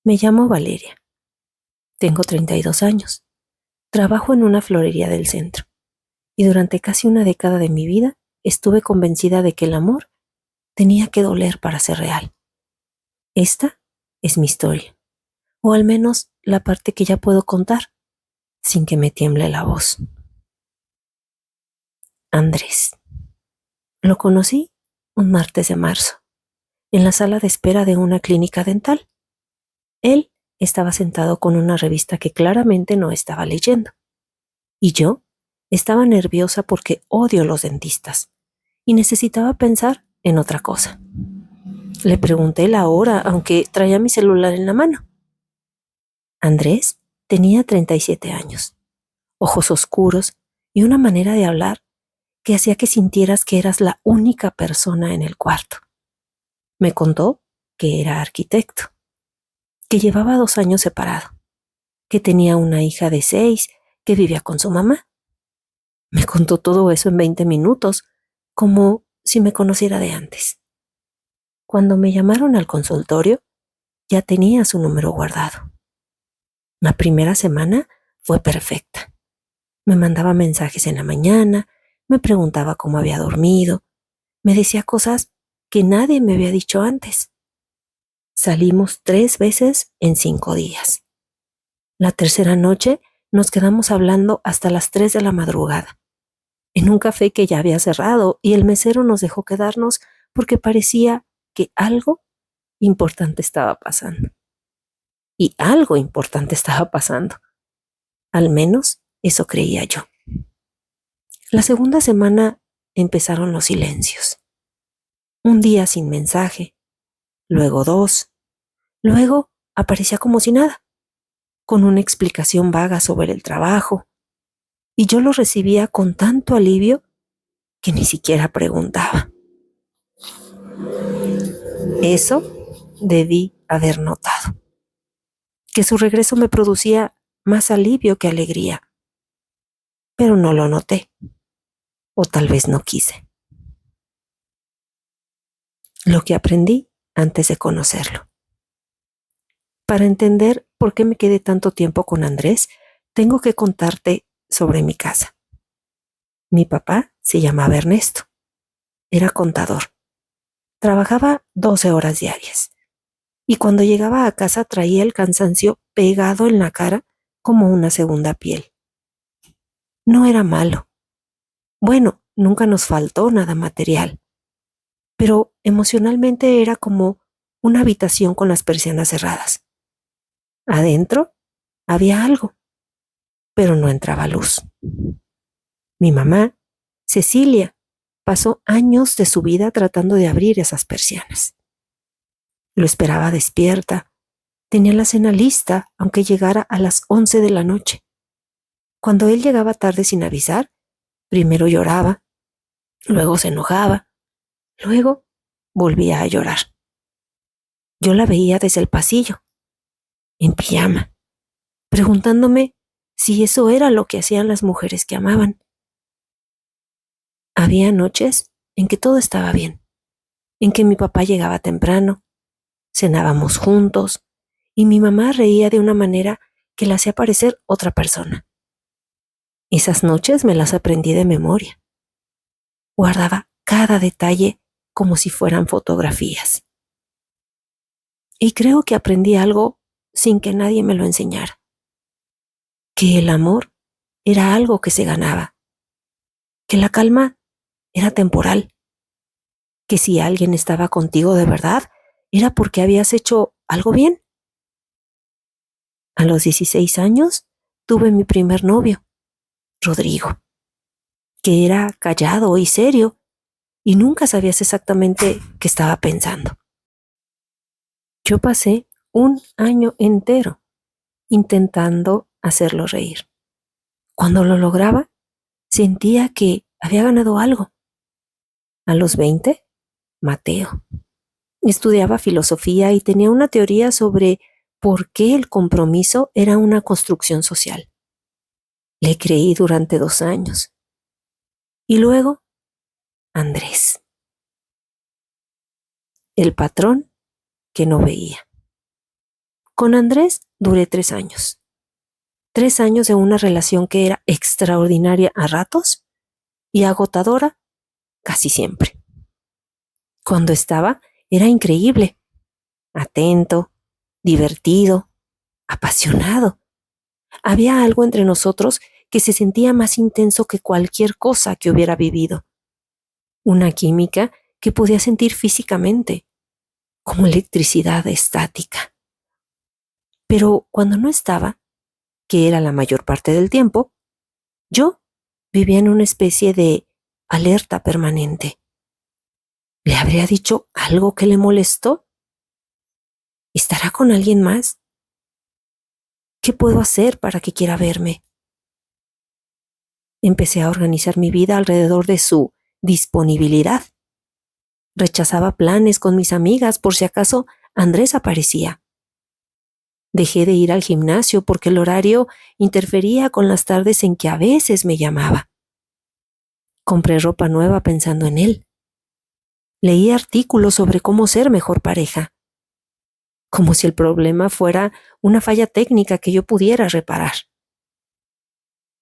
Me llamo Valeria. Tengo 32 años. Trabajo en una florería del centro. Y durante casi una década de mi vida estuve convencida de que el amor tenía que doler para ser real. Esta es mi historia. O al menos la parte que ya puedo contar, sin que me tiemble la voz. Andrés. Lo conocí un martes de marzo, en la sala de espera de una clínica dental. Él estaba sentado con una revista que claramente no estaba leyendo. Y yo estaba nerviosa porque odio los dentistas y necesitaba pensar en otra cosa. Le pregunté la hora, aunque traía mi celular en la mano. Andrés tenía 37 años, ojos oscuros y una manera de hablar que hacía que sintieras que eras la única persona en el cuarto. Me contó que era arquitecto, que llevaba 2 años separado, que tenía una hija de 6, que vivía con su mamá. Me contó todo eso en 20 minutos, como si me conociera de antes. Cuando me llamaron al consultorio, ya tenía su número guardado. La primera semana fue perfecta. Me mandaba mensajes en la mañana, me preguntaba cómo había dormido, me decía cosas que nadie me había dicho antes. Salimos 3 veces en 5 días. La tercera noche nos quedamos hablando hasta las 3 de la madrugada, en un café que ya había cerrado, y el mesero nos dejó quedarnos porque parecía que algo importante estaba pasando. Y algo importante estaba pasando. Al menos eso creía yo. La segunda semana empezaron los silencios. Un día sin mensaje, luego 2, luego aparecía como si nada, con una explicación vaga sobre el trabajo, y yo lo recibía con tanto alivio que ni siquiera preguntaba. Eso debí haber notado, que su regreso me producía más alivio que alegría, pero no lo noté, o tal vez no quise. Lo que aprendí antes de conocerlo. Para entender por qué me quedé tanto tiempo con Andrés, tengo que contarte sobre mi casa. Mi papá se llamaba Ernesto. Era contador. Trabajaba 12 horas diarias. Y cuando llegaba a casa traía el cansancio pegado en la cara como una segunda piel. No era malo. Bueno, nunca nos faltó nada material. Pero emocionalmente era como una habitación con las persianas cerradas. Adentro había algo, pero no entraba luz. Mi mamá, Cecilia, pasó años de su vida tratando de abrir esas persianas. Lo esperaba despierta. Tenía la cena lista, aunque llegara a las 11 de la noche. Cuando él llegaba tarde sin avisar, primero lloraba, luego se enojaba, luego volvía a llorar. Yo la veía desde el pasillo, en pijama, preguntándome si eso era lo que hacían las mujeres que amaban. Había noches en que todo estaba bien, en que mi papá llegaba temprano, cenábamos juntos, y mi mamá reía de una manera que la hacía parecer otra persona. Esas noches me las aprendí de memoria. Guardaba cada detalle como si fueran fotografías. Y creo que aprendí algo sin que nadie me lo enseñara. Que el amor era algo que se ganaba. Que la calma era temporal. Que si alguien estaba contigo de verdad, era porque habías hecho algo bien. A los 16 años tuve mi primer novio, Rodrigo, que era callado y serio, y nunca sabías exactamente qué estaba pensando. Yo pasé un año entero intentando hacerlo reír. Cuando lo lograba, sentía que había ganado algo. A los 20, Mateo. Estudiaba filosofía y tenía una teoría sobre por qué el compromiso era una construcción social. Le creí durante 2 años. Y luego, Andrés, el patrón que no veía. Con Andrés duré 3 años. 3 años de una relación que era extraordinaria a ratos y agotadora casi siempre. Cuando estaba, era increíble, atento, divertido, apasionado. Había algo entre nosotros que se sentía más intenso que cualquier cosa que hubiera vivido. Una química que podía sentir físicamente, como electricidad estática. Pero cuando no estaba, que era la mayor parte del tiempo, yo vivía en una especie de alerta permanente. ¿Le habría dicho algo que le molestó? ¿Estará con alguien más? ¿Qué puedo hacer para que quiera verme? Empecé a organizar mi vida alrededor de su disponibilidad. Rechazaba planes con mis amigas por si acaso Andrés aparecía. Dejé de ir al gimnasio porque el horario interfería con las tardes en que a veces me llamaba. Compré ropa nueva pensando en él. Leí artículos sobre cómo ser mejor pareja, como si el problema fuera una falla técnica que yo pudiera reparar.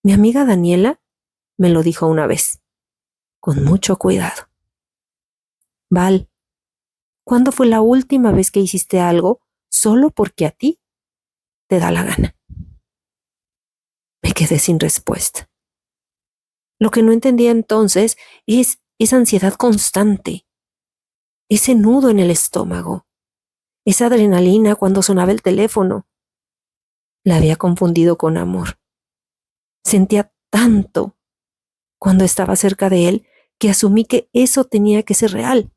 Mi amiga Daniela me lo dijo una vez, con mucho cuidado. Val, ¿cuándo fue la última vez que hiciste algo solo porque a ti te da la gana? Me quedé sin respuesta. Lo que no entendía entonces es esa ansiedad constante, ese nudo en el estómago, esa adrenalina cuando sonaba el teléfono. La había confundido con amor. Sentía tanto cuando estaba cerca de él que asumí que eso tenía que ser real,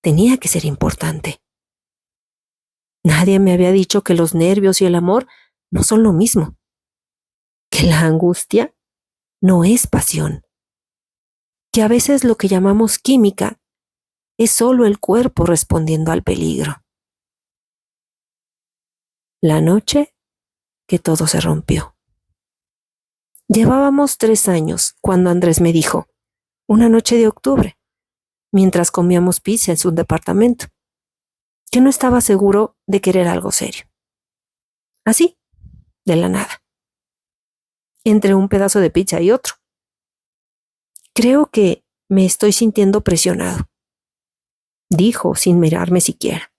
tenía que ser importante. Nadie me había dicho que los nervios y el amor no son lo mismo, que la angustia no es pasión, que a veces lo que llamamos química es solo el cuerpo respondiendo al peligro. La noche que todo se rompió. Llevábamos 3 años cuando Andrés me dijo, una noche de octubre, mientras comíamos pizza en su departamento, que no estaba seguro de querer algo serio. Así, de la nada. Entre un pedazo de pizza y otro. Creo que me estoy sintiendo presionado, dijo sin mirarme siquiera.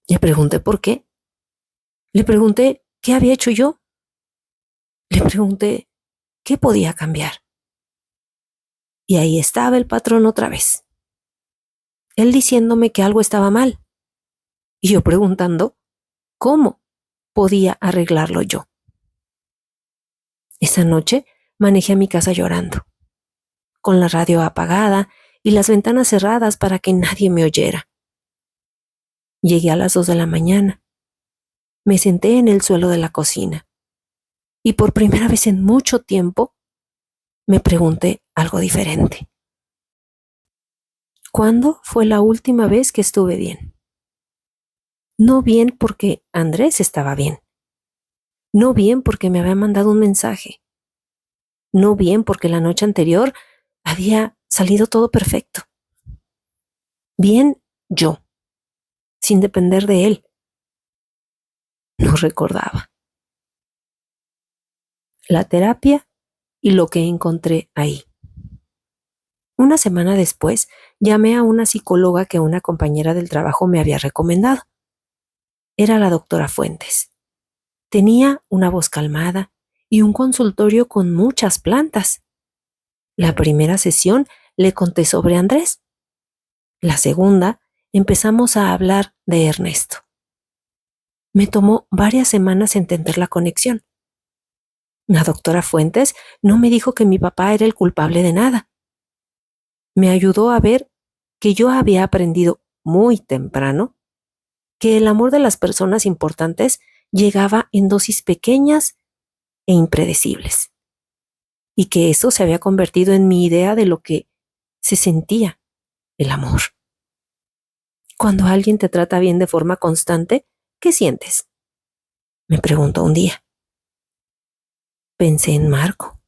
Le pregunté por qué. Le pregunté qué había hecho yo. Le pregunté qué podía cambiar. Y ahí estaba el patrón otra vez. Él diciéndome que algo estaba mal. Y yo preguntando cómo podía arreglarlo yo. Esa noche manejé a mi casa llorando, con la radio apagada y las ventanas cerradas para que nadie me oyera. Llegué a las 2 de la mañana. Me senté en el suelo de la cocina y por primera vez en mucho tiempo me pregunté algo diferente. ¿Cuándo fue la última vez que estuve bien? No bien porque Andrés estaba bien. No bien porque me había mandado un mensaje. No bien porque la noche anterior había salido todo perfecto. Bien yo, sin depender de él. No recordaba. La terapia y lo que encontré ahí. Una semana después, llamé a una psicóloga que una compañera del trabajo me había recomendado. Era la doctora Fuentes. Tenía una voz calmada y un consultorio con muchas plantas. La primera sesión le conté sobre Andrés. La segunda, empezamos a hablar de Ernesto. Me tomó varias semanas entender la conexión. La doctora Fuentes no me dijo que mi papá era el culpable de nada. Me ayudó a ver que yo había aprendido muy temprano que el amor de las personas importantes llegaba en dosis pequeñas e impredecibles, y que eso se había convertido en mi idea de lo que se sentía el amor. Cuando alguien te trata bien de forma constante, ¿qué sientes? Me preguntó un día. Pensé en Marco,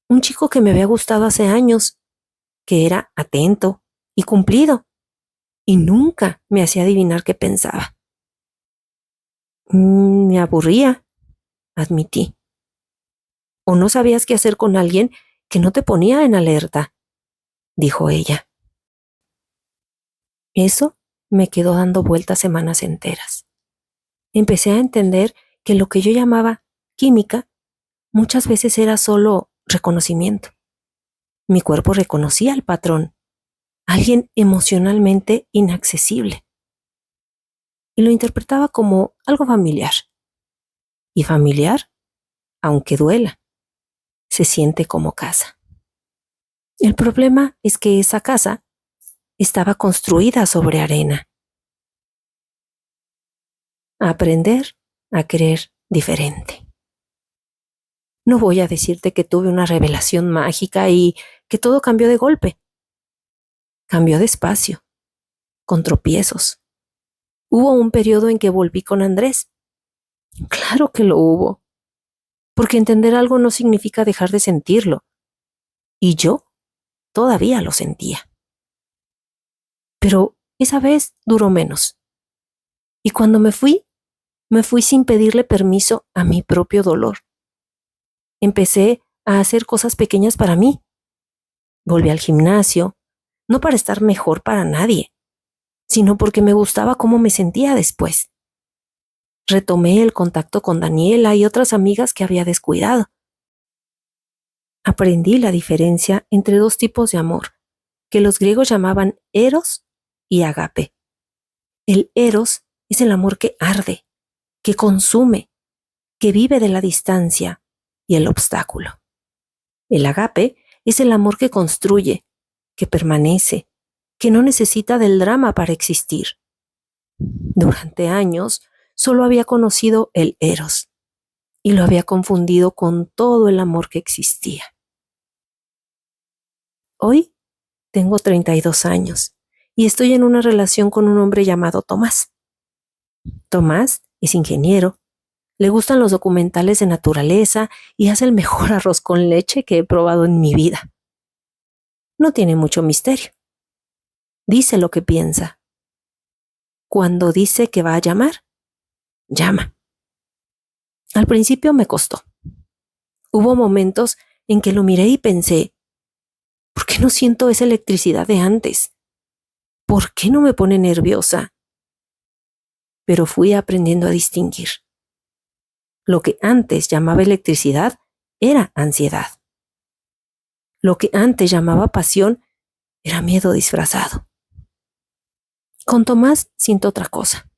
un chico que me había gustado hace años, que era atento y cumplido, y nunca me hacía adivinar qué pensaba. Me aburría, admití. ¿O no sabías qué hacer con alguien que no te ponía en alerta?, dijo ella. Eso me quedó dando vueltas semanas enteras. Empecé a entender que lo que yo llamaba química muchas veces era solo reconocimiento. Mi cuerpo reconocía el patrón, alguien emocionalmente inaccesible, y lo interpretaba como algo familiar. Y familiar, aunque duela, se siente como casa. El problema es que esa casa estaba construida sobre arena. Aprender a querer diferente. No voy a decirte que tuve una revelación mágica y que todo cambió de golpe. Cambió despacio, con tropiezos. Hubo un periodo en que volví con Andrés. Claro que lo hubo, porque entender algo no significa dejar de sentirlo. Y yo todavía lo sentía. Pero esa vez duró menos. Y cuando me fui sin pedirle permiso a mi propio dolor. Empecé a hacer cosas pequeñas para mí. Volví al gimnasio, no para estar mejor para nadie, sino porque me gustaba cómo me sentía después. Retomé el contacto con Daniela y otras amigas que había descuidado. Aprendí la diferencia entre dos tipos de amor, que los griegos llamaban eros y agape. El eros es el amor que arde, que consume, que vive de la distancia y el obstáculo. El agape es el amor que construye, que permanece, que no necesita del drama para existir. Durante años solo había conocido el eros y lo había confundido con todo el amor que existía. Hoy tengo 32 años y estoy en una relación con un hombre llamado Tomás. Tomás es ingeniero, le gustan los documentales de naturaleza y hace el mejor arroz con leche que he probado en mi vida. No tiene mucho misterio. Dice lo que piensa. Cuando dice que va a llamar, llama. Al principio me costó. Hubo momentos en que lo miré y pensé, ¿por qué no siento esa electricidad de antes? ¿Por qué no me pone nerviosa? Pero fui aprendiendo a distinguir. Lo que antes llamaba electricidad era ansiedad. Lo que antes llamaba pasión era miedo disfrazado. Con Tomás siento otra cosa.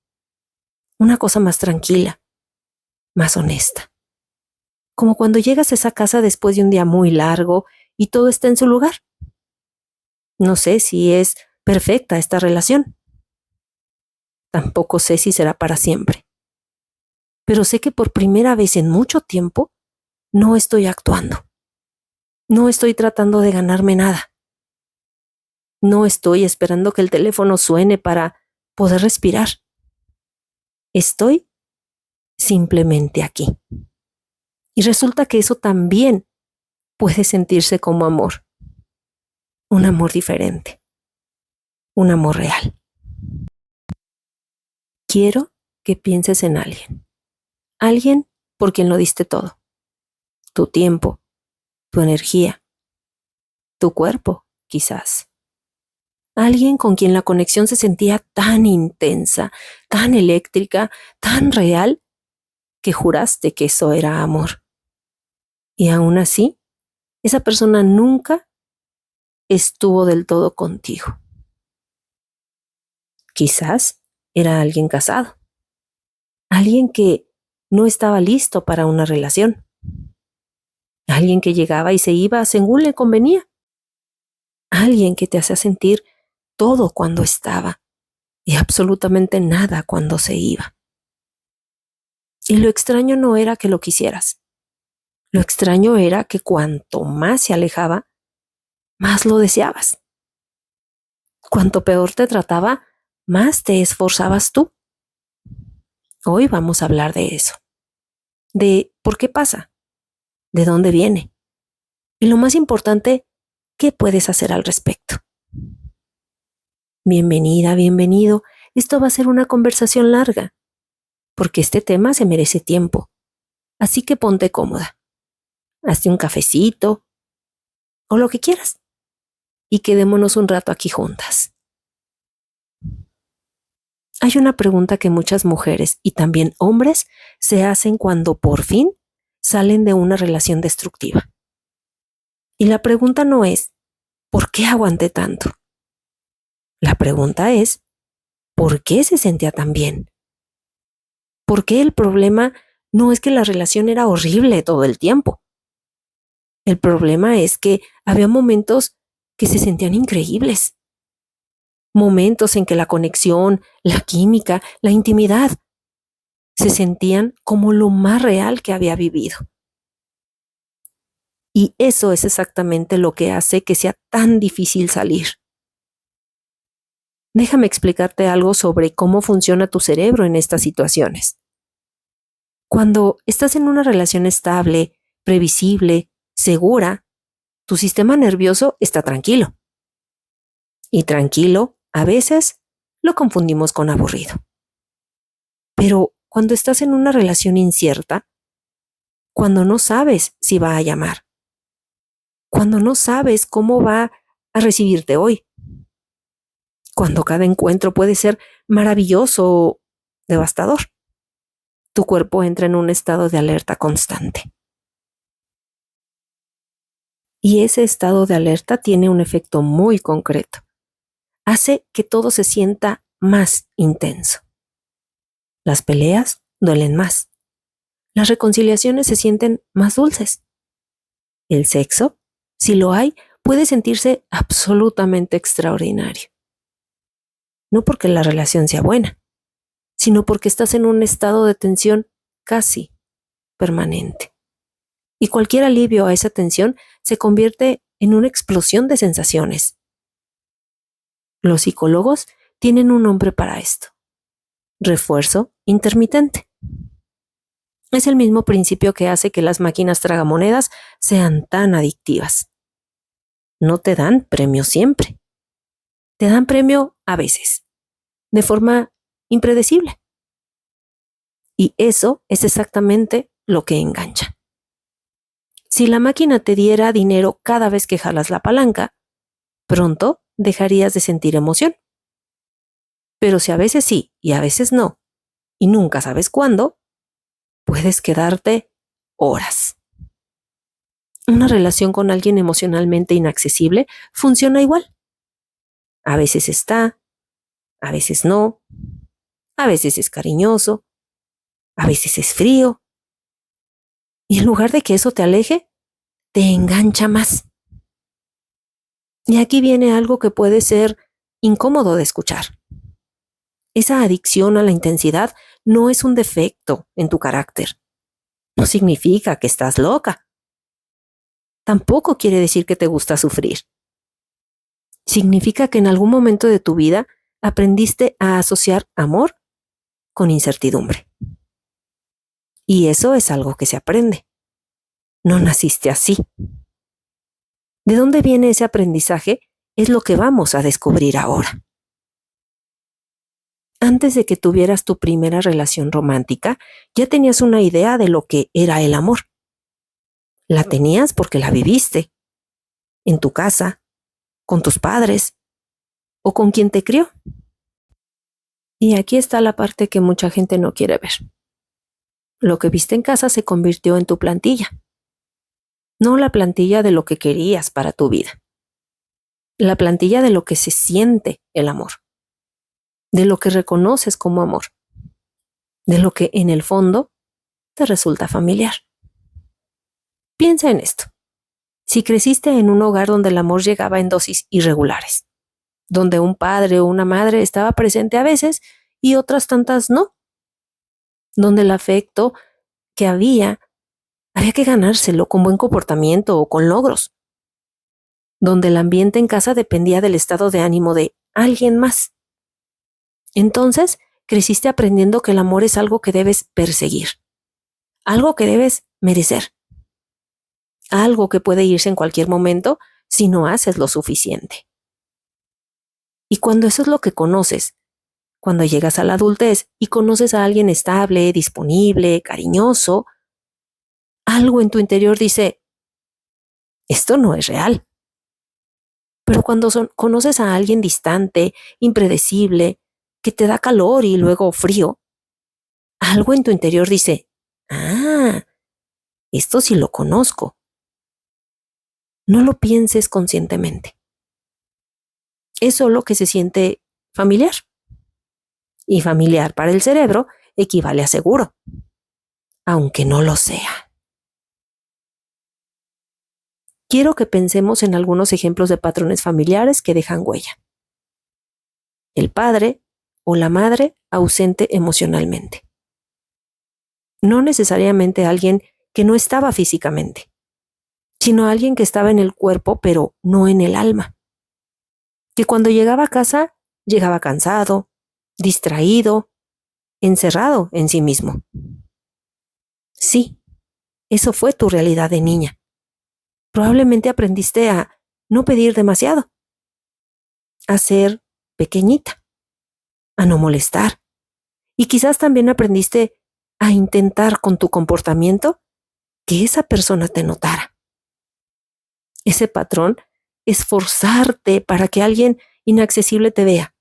Una cosa más tranquila, más honesta. Como cuando llegas a esa casa después de un día muy largo y todo está en su lugar. No sé si es perfecta esta relación. Tampoco sé si será para siempre. Pero sé que por primera vez en mucho tiempo no estoy actuando. No estoy tratando de ganarme nada. No estoy esperando que el teléfono suene para poder respirar. Estoy simplemente aquí. Y resulta que eso también puede sentirse como amor. Un amor diferente. Un amor real. Quiero que pienses en alguien. Alguien por quien lo diste todo. Tu tiempo, tu energía, tu cuerpo, quizás. Alguien con quien la conexión se sentía tan intensa, tan eléctrica, tan real, que juraste que eso era amor. Y aún así, esa persona nunca estuvo del todo contigo. Quizás era alguien casado. Alguien que no estaba listo para una relación. Alguien que llegaba y se iba según le convenía. Alguien que te hacía sentir todo cuando estaba y absolutamente nada cuando se iba. Y lo extraño no era que lo quisieras. Lo extraño era que cuanto más se alejaba, más lo deseabas. Cuanto peor te trataba, más te esforzabas tú. Hoy vamos a hablar de eso. De por qué pasa, de dónde viene. Y lo más importante, ¿qué puedes hacer al respecto? Bienvenida, bienvenido. Esto va a ser una conversación larga. porque este tema se merece tiempo. Así que ponte cómoda, hazte un cafecito o lo que quieras y quedémonos un rato aquí juntas. Hay una pregunta que muchas mujeres y también hombres se hacen cuando por fin salen de una relación destructiva. Y la pregunta no es, ¿por qué aguanté tanto? La pregunta es, ¿por qué se sentía tan bien? ¿Por qué el problema no es que la relación era horrible todo el tiempo? El problema es que había momentos que se sentían increíbles. Momentos en que la conexión, la química, la intimidad se sentían como lo más real que había vivido. Y eso es exactamente lo que hace que sea tan difícil salir. Déjame explicarte algo sobre cómo funciona tu cerebro en estas situaciones. Cuando estás en una relación estable, previsible, segura, tu sistema nervioso está tranquilo. Y tranquilo, a veces, lo confundimos con aburrido. Pero cuando estás en una relación incierta, cuando no sabes si va a llamar, cuando no sabes cómo va a recibirte hoy, cuando cada encuentro puede ser maravilloso o devastador, tu cuerpo entra en un estado de alerta constante. Y ese estado de alerta tiene un efecto muy concreto. Hace que todo se sienta más intenso. Las peleas duelen más. Las reconciliaciones se sienten más dulces. El sexo, si lo hay, puede sentirse absolutamente extraordinario. No porque la relación sea buena, sino porque estás en un estado de tensión casi permanente. Y cualquier alivio a esa tensión se convierte en una explosión de sensaciones. Los psicólogos tienen un nombre para esto: refuerzo intermitente. Es el mismo principio que hace que las máquinas tragamonedas sean tan adictivas. No te dan premio siempre. Te dan premio a veces, de forma impredecible. Y eso es exactamente lo que engancha. Si la máquina te diera dinero cada vez que jalas la palanca, pronto dejarías de sentir emoción. Pero si a veces sí y a veces no, y nunca sabes cuándo, puedes quedarte horas. Una relación con alguien emocionalmente inaccesible funciona igual. A veces está, a veces no, a veces es cariñoso, a veces es frío. Y en lugar de que eso te aleje, te engancha más. Y aquí viene algo que puede ser incómodo de escuchar. Esa adicción a la intensidad no es un defecto en tu carácter. No significa que estás loca. Tampoco quiere decir que te gusta sufrir. Significa que en algún momento de tu vida aprendiste a asociar amor con incertidumbre. Y eso es algo que se aprende. No naciste así. ¿De dónde viene ese aprendizaje? Es lo que vamos a descubrir ahora. Antes de que tuvieras tu primera relación romántica, ya tenías una idea de lo que era el amor. La tenías porque la viviste, en tu casa, con tus padres o con quien te crió. Y aquí está la parte que mucha gente no quiere ver. Lo que viste en casa se convirtió en tu plantilla. No la plantilla de lo que querías para tu vida. La plantilla de lo que se siente el amor. De lo que reconoces como amor. De lo que en el fondo te resulta familiar. Piensa en esto. Si creciste en un hogar donde el amor llegaba en dosis irregulares, donde un padre o una madre estaba presente a veces y otras tantas no, donde el afecto que había que ganárselo con buen comportamiento o con logros, donde el ambiente en casa dependía del estado de ánimo de alguien más. Entonces, creciste aprendiendo que el amor es algo que debes perseguir, algo que debes merecer, algo que puede irse en cualquier momento si no haces lo suficiente. Y cuando eso es lo que conoces, Cuando llegas a la adultez y conoces a alguien estable, disponible, cariñoso, algo en tu interior dice, esto no es real. Pero cuando conoces a alguien distante, impredecible, que te da calor y luego frío, algo en tu interior dice, ah, esto sí lo conozco. No lo pienses conscientemente. Es solo que se siente familiar. Y familiar para el cerebro equivale a seguro, aunque no lo sea. Quiero que pensemos en algunos ejemplos de patrones familiares que dejan huella. El padre o la madre ausente emocionalmente. No necesariamente alguien que no estaba físicamente, sino alguien que estaba en el cuerpo pero no en el alma. Que cuando llegaba a casa, llegaba cansado, distraído, encerrado en sí mismo. Sí, eso fue tu realidad de niña. Probablemente aprendiste a no pedir demasiado, a ser pequeñita, a no molestar. Y quizás también aprendiste a intentar con tu comportamiento que esa persona te notara. Ese patrón es forzarte para que alguien inaccesible te vea.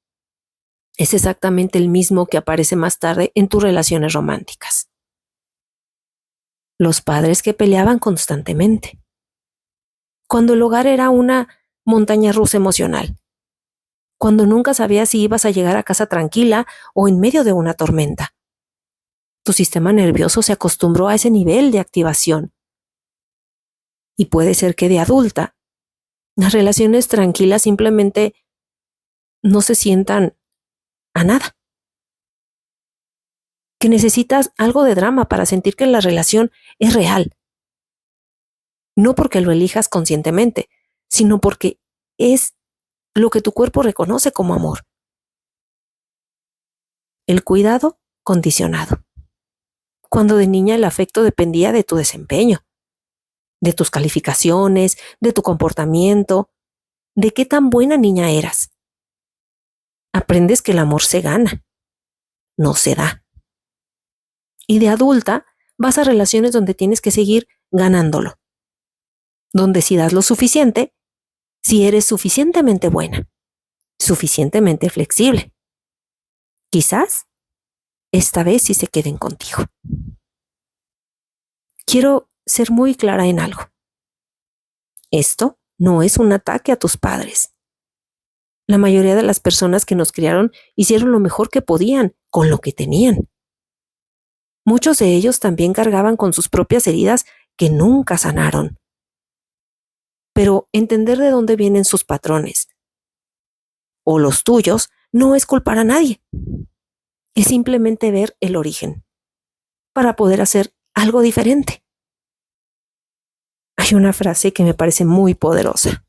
Es exactamente el mismo que aparece más tarde en tus relaciones románticas. Los padres que peleaban constantemente. Cuando el hogar era una montaña rusa emocional. Cuando nunca sabías si ibas a llegar a casa tranquila o en medio de una tormenta. Tu sistema nervioso se acostumbró a ese nivel de activación. Y puede ser que de adulta, las relaciones tranquilas simplemente no se sientan a nada. Que necesitas algo de drama para sentir que la relación es real. No porque lo elijas conscientemente, sino porque es lo que tu cuerpo reconoce como amor. El cuidado condicionado. Cuando de niña el afecto dependía de tu desempeño, de tus calificaciones, de tu comportamiento, de qué tan buena niña eras. Aprendes que el amor se gana, no se da. Y de adulta vas a relaciones donde tienes que seguir ganándolo. Donde si das lo suficiente, si eres suficientemente buena, suficientemente flexible. Quizás esta vez sí se queden contigo. Quiero ser muy clara en algo. Esto no es un ataque a tus padres. La mayoría de las personas que nos criaron hicieron lo mejor que podían con lo que tenían. Muchos de ellos también cargaban con sus propias heridas que nunca sanaron. Pero entender de dónde vienen sus patrones, o los tuyos, no es culpar a nadie. Es simplemente ver el origen, para poder hacer algo diferente. Hay una frase que me parece muy poderosa.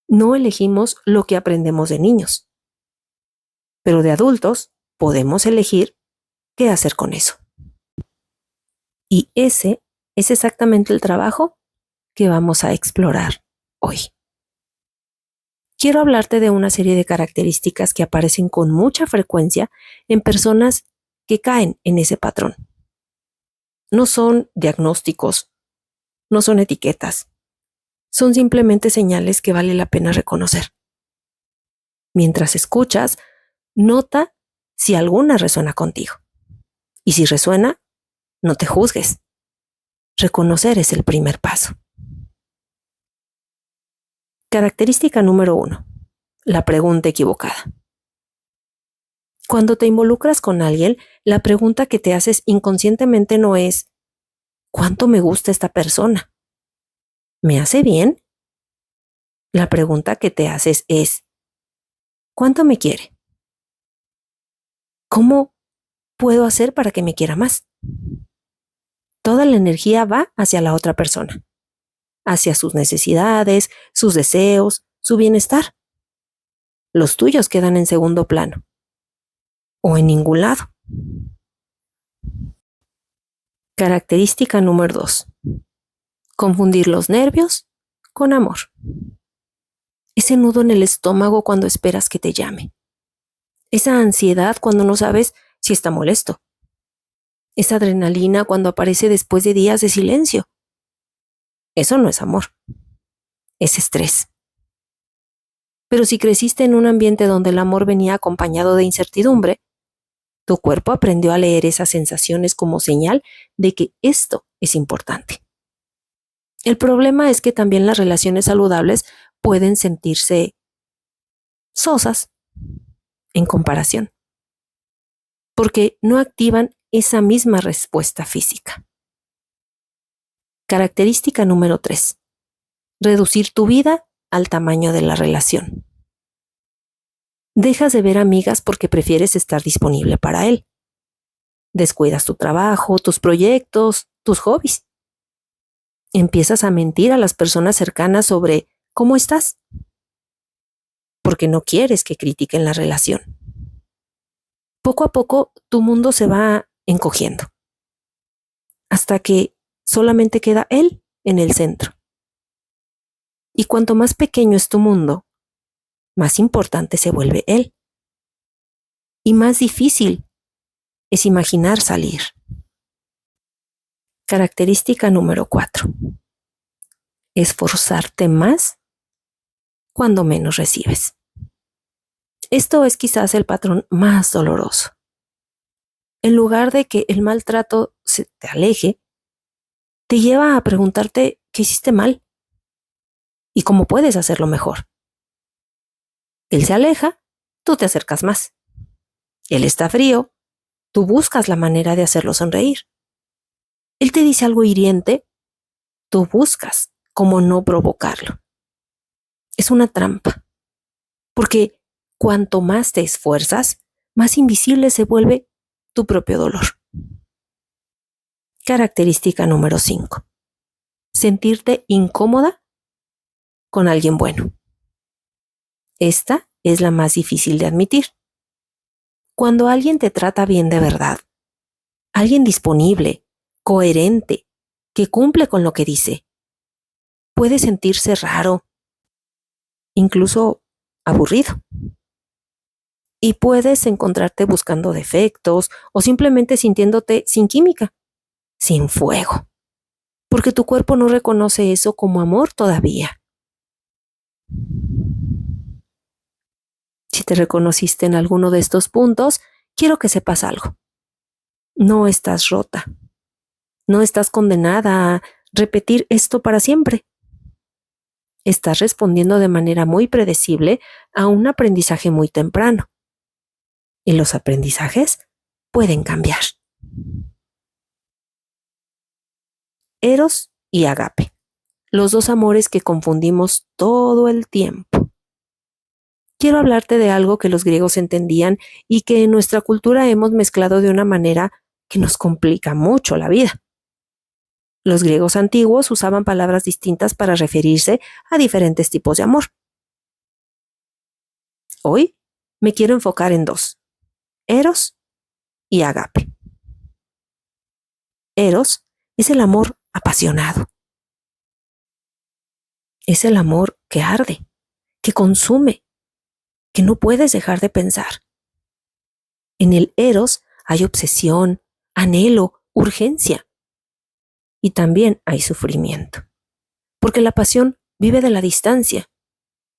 No elegimos lo que aprendemos de niños, pero de adultos podemos elegir qué hacer con eso. Y ese es exactamente el trabajo que vamos a explorar hoy. Quiero hablarte de una serie de características que aparecen con mucha frecuencia en personas que caen en ese patrón. No son diagnósticos, no son etiquetas, son simplemente señales que vale la pena reconocer. Mientras escuchas, nota si alguna resuena contigo. Y si resuena, no te juzgues. Reconocer es el primer paso. Característica número 1. La pregunta equivocada. Cuando te involucras con alguien, la pregunta que te haces inconscientemente no es ¿cuánto me gusta esta persona? ¿Me hace bien? La pregunta que te haces es ¿cuánto me quiere? ¿Cómo puedo hacer para que me quiera más? Toda la energía va hacia la otra persona, hacia sus necesidades, sus deseos, su bienestar. Los tuyos quedan en segundo plano o en ningún lado. Característica número 2. Confundir los nervios con amor. Ese nudo en el estómago cuando esperas que te llame. esa ansiedad cuando no sabes si está molesto, esa adrenalina cuando aparece después de días de silencio. Eso no es amor, es estrés. Pero si creciste en un ambiente donde el amor venía acompañado de incertidumbre, tu cuerpo aprendió a leer esas sensaciones como señal de que esto es importante. El problema es que también las relaciones saludables pueden sentirse sosas en comparación, porque no activan esa misma respuesta física. Característica número 3. Reducir tu vida al tamaño de la relación. Dejas de ver amigas porque prefieres estar disponible para él. Descuidas tu trabajo, tus proyectos, tus hobbies. Empiezas a mentir a las personas cercanas sobre cómo estás, porque no quieres que critiquen la relación. Poco a poco tu mundo se va encogiendo, hasta que solamente queda él en el centro. Y cuanto más pequeño es tu mundo, más importante se vuelve él. Y más difícil es imaginar salir. Característica número 4. Esforzarte más cuando menos recibes. Esto es quizás el patrón más doloroso. En lugar de que el maltrato se te aleje, te lleva a preguntarte qué hiciste mal y cómo puedes hacerlo mejor. Él se aleja, tú te acercas más. Él está frío, tú buscas la manera de hacerlo sonreír. Él te dice algo hiriente, tú buscas cómo no provocarlo. Es una trampa, porque cuanto más te esfuerzas, más invisible se vuelve tu propio dolor. Característica número 5. Sentirte incómoda con alguien bueno. Esta es la más difícil de admitir. Cuando alguien te trata bien de verdad, alguien disponible, coherente, que cumple con lo que dice, puede sentirse raro, incluso aburrido. Y puedes encontrarte buscando defectos o simplemente sintiéndote sin química, sin fuego, porque tu cuerpo no reconoce eso como amor todavía. Si te reconociste en alguno de estos puntos, quiero que sepas algo. No estás rota. No estás condenada a repetir esto para siempre. Estás respondiendo de manera muy predecible a un aprendizaje muy temprano. Y los aprendizajes pueden cambiar. Eros y Agape, los dos amores que confundimos todo el tiempo. Quiero hablarte de algo que los griegos entendían y que en nuestra cultura hemos mezclado de una manera que nos complica mucho la vida. Los griegos antiguos usaban palabras distintas para referirse a diferentes tipos de amor. Hoy me quiero enfocar en dos: Eros y Agape. Eros es el amor apasionado. Es el amor que arde, que consume, que no puedes dejar de pensar. En el Eros hay obsesión, anhelo, urgencia. Y también hay sufrimiento. Porque la pasión vive de la distancia,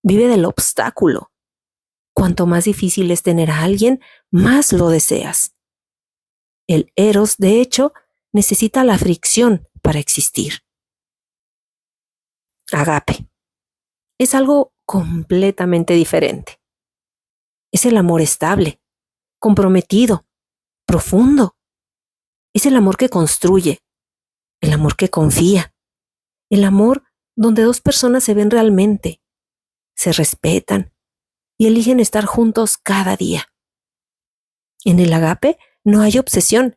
vive del obstáculo. Cuanto más difícil es tener a alguien, más lo deseas. El Eros, de hecho, necesita la fricción para existir. Agape es algo completamente diferente. Es el amor estable, comprometido, profundo. Es el amor que construye, el amor que confía, el amor donde dos personas se ven realmente, se respetan y eligen estar juntos cada día. En el Agape no hay obsesión,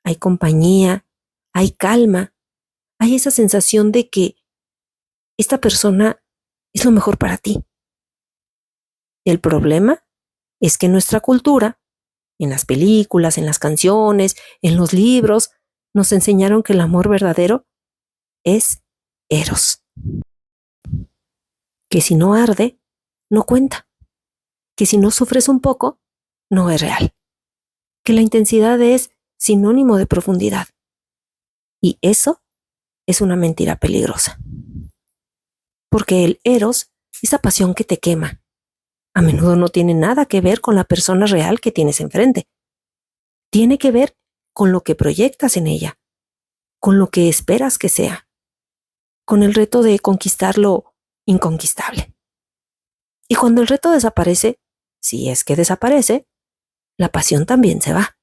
hay compañía, hay calma, hay esa sensación de que esta persona es lo mejor para ti. El problema es que en nuestra cultura, en las películas, en las canciones, en los libros, nos enseñaron que el amor verdadero es Eros. Que si no arde, no cuenta. Que si no sufres un poco, no es real, que la intensidad es sinónimo de profundidad. Y eso es una mentira peligrosa. Porque el eros, esa pasión que te quema, a menudo no tiene nada que ver con la persona real que tienes enfrente. Tiene que ver con lo que proyectas en ella, con lo que esperas que sea, con el reto de conquistar lo inconquistable. Y cuando el reto desaparece, si es que desaparece, la pasión también se va.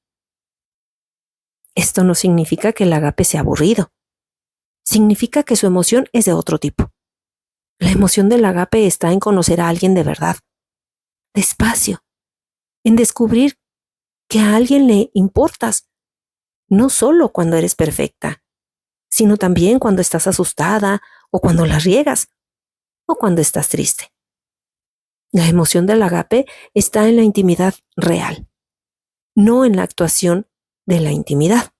Esto no significa que el agape sea aburrido. Significa que su emoción es de otro tipo. La emoción del agape está en conocer a alguien de verdad, despacio, en descubrir que a alguien le importas, no solo cuando eres perfecta, sino también cuando estás asustada o cuando la riegas o cuando estás triste. La emoción del agape está en la intimidad real, no en la actuación de la intimidad.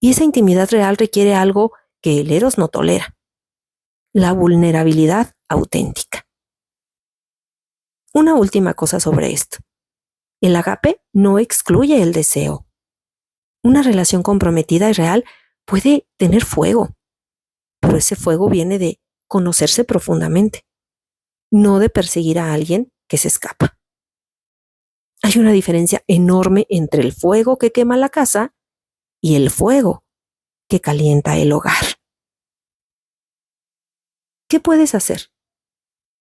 Y esa intimidad real requiere algo que el eros no tolera: la vulnerabilidad auténtica. Una última cosa sobre esto. El agape no excluye el deseo. Una relación comprometida y real puede tener fuego, pero ese fuego viene de conocerse profundamente, no de perseguir a alguien que se escapa. Hay una diferencia enorme entre el fuego que quema la casa y el fuego que calienta el hogar. ¿Qué puedes hacer?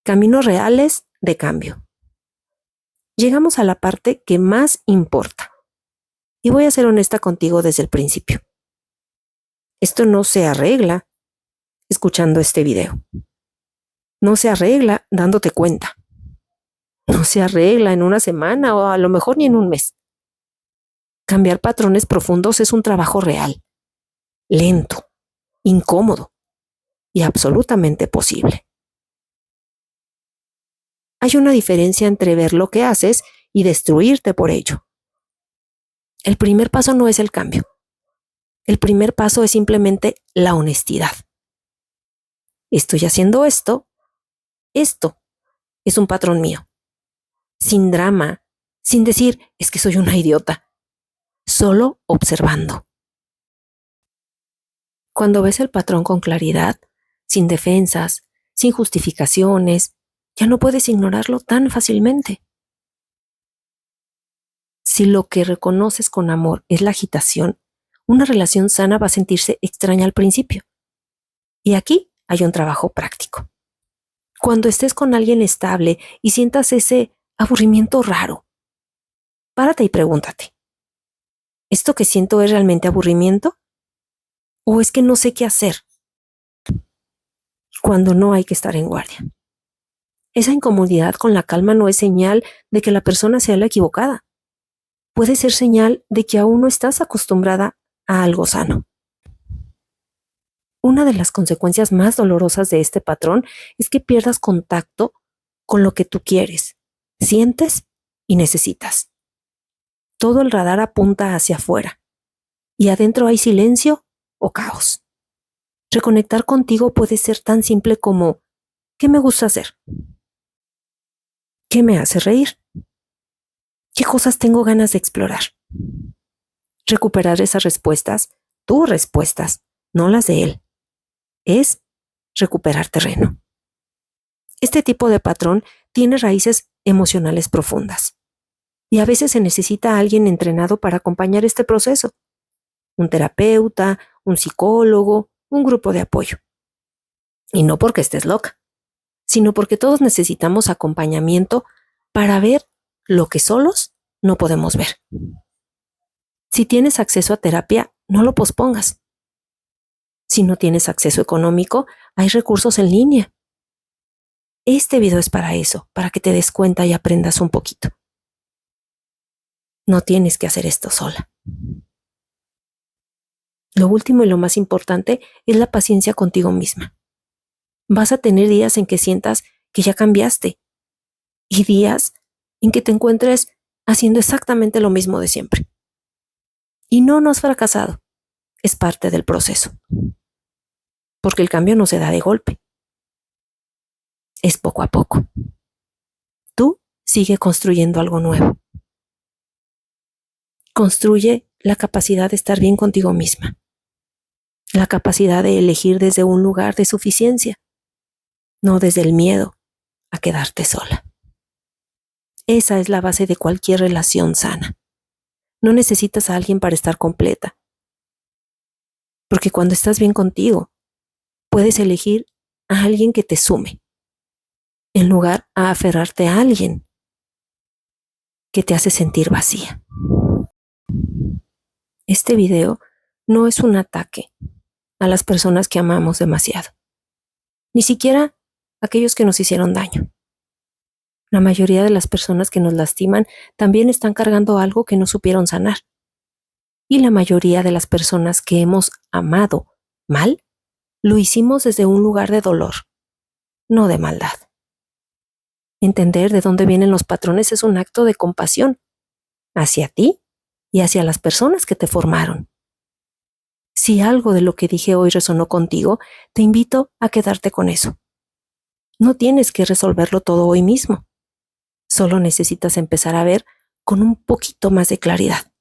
Caminos reales de cambio. Llegamos a la parte que más importa. Y voy a ser honesta contigo desde el principio. Esto no se arregla escuchando este video. No se arregla dándote cuenta. No se arregla en una semana o a lo mejor ni en un mes. Cambiar patrones profundos es un trabajo real, lento, incómodo y absolutamente posible. Hay una diferencia entre ver lo que haces y destruirte por ello. El primer paso no es el cambio. El primer paso es simplemente la honestidad. Estoy haciendo esto es un patrón mío. Sin drama, sin decir es que soy una idiota, solo observando. Cuando ves el patrón con claridad, sin defensas, sin justificaciones, ya no puedes ignorarlo tan fácilmente. Si lo que reconoces con amor es la agitación, una relación sana va a sentirse extraña al principio. Y aquí hay un trabajo práctico. Cuando estés con alguien estable y sientas ese aburrimiento raro, párate y pregúntate: ¿esto que siento es realmente aburrimiento? ¿O es que no sé qué hacer? Cuando no hay que estar en guardia. Esa incomodidad con la calma no es señal de que la persona sea la equivocada. Puede ser señal de que aún no estás acostumbrada a algo sano. Una de las consecuencias más dolorosas de este patrón es que pierdas contacto con lo que tú quieres, sientes y necesitas. Todo el radar apunta hacia afuera y adentro hay silencio o caos. Reconectar contigo puede ser tan simple como: ¿qué me gusta hacer? ¿Qué me hace reír? ¿Qué cosas tengo ganas de explorar? Recuperar esas respuestas, tus respuestas, no las de él, es recuperar terreno. Este tipo de patrón tiene raíces emocionales profundas y a veces se necesita a alguien entrenado para acompañar este proceso: un terapeuta, un psicólogo, un grupo de apoyo. Y no porque estés loca, sino porque todos necesitamos acompañamiento para ver lo que solos no podemos ver. Si tienes acceso a terapia, no lo pospongas. Si no tienes acceso económico, hay recursos en línea. Este video es para eso, para que te des cuenta y aprendas un poquito. No tienes que hacer esto sola. Lo último y lo más importante es la paciencia contigo misma. Vas a tener días en que sientas que ya cambiaste y días en que te encuentres haciendo exactamente lo mismo de siempre. Y no has fracasado. Es parte del proceso. Porque el cambio no se da de golpe. Es poco a poco. Tú sigue construyendo algo nuevo. Construye la capacidad de estar bien contigo misma, la capacidad de elegir desde un lugar de suficiencia, no desde el miedo a quedarte sola. Esa es la base de cualquier relación sana. No necesitas a alguien para estar completa, porque cuando estás bien contigo, puedes elegir a alguien que te sume, en lugar a aferrarte a alguien que te hace sentir vacía. Este video no es un ataque a las personas que amamos demasiado, ni siquiera a aquellos que nos hicieron daño. La mayoría de las personas que nos lastiman también están cargando algo que no supieron sanar. Y la mayoría de las personas que hemos amado mal, lo hicimos desde un lugar de dolor, no de maldad. Entender de dónde vienen los patrones es un acto de compasión hacia ti y hacia las personas que te formaron. Si algo de lo que dije hoy resonó contigo, te invito a quedarte con eso. No tienes que resolverlo todo hoy mismo. Solo necesitas empezar a ver con un poquito más de claridad.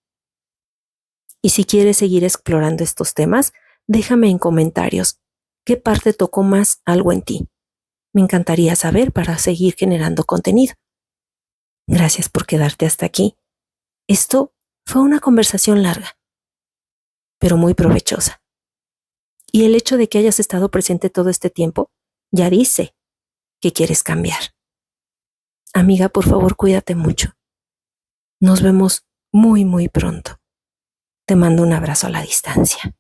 Y si quieres seguir explorando estos temas, déjame en comentarios qué parte tocó más algo en ti. Me encantaría saber para seguir generando contenido. Gracias por quedarte hasta aquí. Esto fue una conversación larga, pero muy provechosa. Y el hecho de que hayas estado presente todo este tiempo ya dice que quieres cambiar. Amiga, por favor, cuídate mucho. Nos vemos muy, muy pronto. Te mando un abrazo a la distancia.